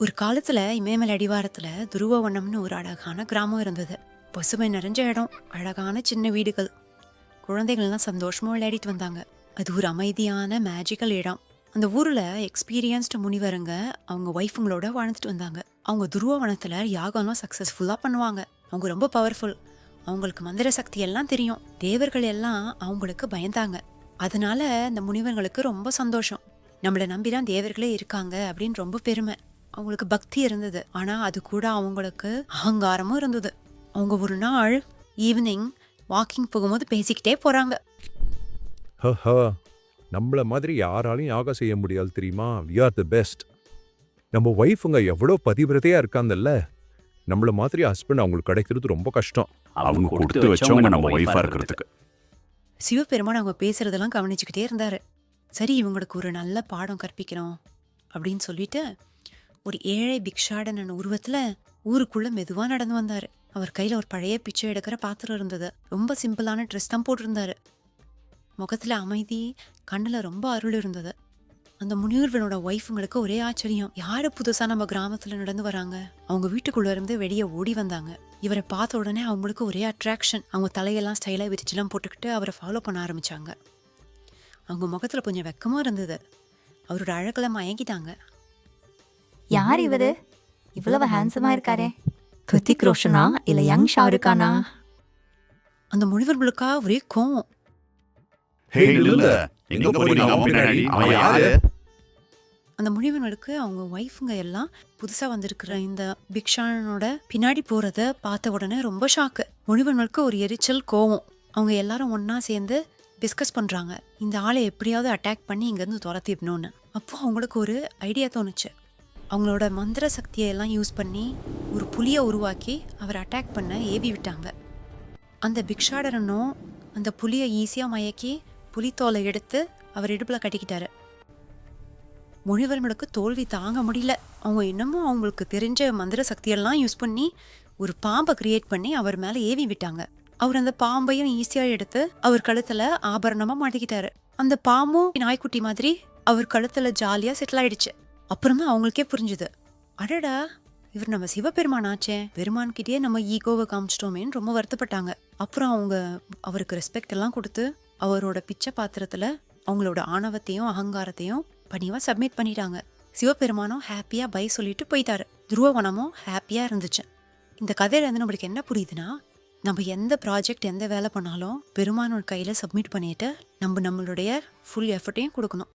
ஒரு காலத்துல இமயமலை அடிவாரத்துல துருவவனம்னு ஒரு அழகான கிராமம் இருந்தது. பசுமை நிறைஞ்ச இடம், அழகான சின்ன வீடுகள், குழந்தைகள்லாம் சந்தோஷமா விளையாடிட்டு வந்தாங்க. அது ஒரு அமைதியான மேஜிக்கல் இடம். அந்த ஊர்ல எக்ஸ்பீரியன்ஸ்டு முனிவருங்க அவங்க ஒய்ஃபுங்களோட வாழ்ந்துட்டு வந்தாங்க. அவங்க துருவவனத்துல யாகம்லாம் சக்சஸ்ஃபுல்லா பண்ணுவாங்க. அவங்க ரொம்ப பவர்ஃபுல். அவங்களுக்கு மந்திர சக்தி எல்லாம் தெரியும். தேவர்கள் எல்லாம் அவங்களுக்கு பயந்தாங்க. அதனால அந்த முனிவர்களுக்கு ரொம்ப சந்தோஷம். நம்மள நம்பிதான் தேவர்களே இருக்காங்க அப்படின்னு ரொம்ப பெருமை. அவங்களுக்கு பக்தி இருந்தது. ஆனா அது கூட அவங்களுக்கு அகங்காரமும் இருந்தது. அவங்க ஒரு நாள் ஈவினிங் வாக்கிங் போகும்போது பேசிக்கிட்டே போறாங்க. ஹஹா, நம்மள மாதிரி யாராலையும் யாகம் செய்ய முடியாது தெரியுமா? We are the best. நம்ம ஒய்ஃபுங்க எவ்வளோ பதிவிரதையா இருக்காங்கல்ல. நம்மள மாதிரி ஹஸ்பண்ட் அவங்களுக்கு கிடைக்கிறது ரொம்ப கஷ்டம். அவங்க கொடுத்து வச்சவங்க நம்ம ஒய்ஃபா இருக்கிறதுக்கு. சிவபெருமான் அவங்க பேசுறதெல்லாம் கவனிச்சுக்கிட்டே இருந்தாரு. சரி, இவங்களுக்கு ஒரு நல்ல பாடம் கற்பிக்கணும் அப்படின்னு சொல்லிட்டு ஒரு ஏழை பிக்ஷாடனன் உருவத்துல ஊருக்குள்ள மெதுவா நடந்து வந்தாரு. அவர் கையில ஒரு பழைய பிச்சை எடுக்கிற பாத்திரம் இருந்தது. ரொம்ப சிம்பிளான ட்ரெஸ் தான் போட்டிருந்தாரு. முகத்துல அமைதி, கண்ணுல ரொம்ப அருள் இருந்தது. அந்த முனிவர்களோட ஒய்ஃபுங்களுக்கு ஒரே ஆச்சரியம். யாரு புதுசா நம்ம கிராமத்துல நடந்து வராங்க? அவங்க வீட்டுக்குள்ள இருந்து வெளியே ஓடி வந்தாங்க. இவரை பார்த்த உடனே அவங்களுக்கு ஒரே அட்ராக்ஷன். அவங்க தலையெல்லாம் ஸ்டைலா விரிச்செல்லாம் போட்டுக்கிட்டு அவரை ஃபாலோ பண்ண ஆரம்பிச்சாங்க. அவங்க முகத்துல கொஞ்சம் வெக்கமும் இருந்தது. அவரோட அழகுல மயங்கிட்டாங்க. யார் இவரு? இவ்வளவு ஹேண்ட்ஸமா இருக்காரே. கிருத்திக் ரோஷனா இல்ல யங் ஷாருக்கானா? அந்த முனிவர்களுக்கா ஒரே கோவம். ஹே நில்லுங்க, எங்க போறீங்க? அவன் பின்னாடி அவன் யாரு? அந்த முனிவர்களுக்கு அவங்க ஒய்ஃபுங்க எல்லாம் புதுசா வந்திருக்கிற இந்த பிக்ஷானனோட பின்னாடி போறத பார்த்த உடனே ரொம்ப ஷாக்கு. முனிவர்களுக்கு ஒரு எரிச்சல், கோவம். அவங்க எல்லாரும் ஒன்னா சேர்ந்து டிஸ்கஸ் பண்றாங்க. இந்த ஆளை எப்படியாவது அட்டாக் பண்ணி இங்க இருந்து துரத்திடணும்னு. அப்போ அவங்களுக்கு ஒரு ஐடியா தோணுச்சு. அவங்களோட மந்திர சக்தியை எல்லாம் யூஸ் பண்ணி ஒரு புலியை உருவாக்கி அவரை அட்டாக் பண்ண ஏவி விட்டாங்க. அந்த பிக்ஷாடரனும் அந்த புலியை ஈஸியா மயக்கி புலித்தோலை எடுத்து அவர் இடுப்புல கட்டிக்கிட்டாரு. முனிவர்களுக்கு தோல்வி தாங்க முடியல. அவங்க இன்னமும் அவங்களுக்கு தெரிஞ்ச மந்திர சக்தியெல்லாம் யூஸ் பண்ணி ஒரு பாம்பை கிரியேட் பண்ணி அவர் மேல ஏவி விட்டாங்க. அவர் அந்த பாம்பையும் ஈஸியா எடுத்து அவர் கழுத்துல ஆபரணமா மாட்டிக்கிட்டாரு. அந்த பாம்பும் நாய்க்குட்டி மாதிரி அவர் கழுத்துல ஜாலியா செட்டில் ஆயிடுச்சு. அப்புறம் தான் அவங்களுக்கே புரிஞ்சுது, அடடா, இவர் நம்ம சிவபெருமான் ஆச்சே, பெருமான்கிட்டயே நம்ம ஈகோவை காமிச்சிட்டோமேன்னு ரொம்ப வருத்தப்பட்டாங்க. அப்புறம் அவங்க அவருக்கு ரெஸ்பெக்ட் எல்லாம் கொடுத்து அவரோட பிச்சை பாத்திரத்துல அவங்களோட ஆணவத்தையும் அகங்காரத்தையும் பணிவா சப்மிட் பண்ணிட்டாங்க. சிவபெருமானும் ஹாப்பியா பை சொல்லிட்டு போயிட்டாரு. துருவவனமும் ஹாப்பியா இருந்துச்சு. இந்த கதையில இருந்து நம்மளுக்கு என்ன புரியுதுன்னா, நம்ம எந்த ப்ராஜெக்ட் எந்த வேலை பண்ணாலும் பெருமானோட கையில சப்மிட் பண்ணிட்டு நம்மளுடைய ஃபுல் எஃபர்ட்டையும் கொடுக்கணும்.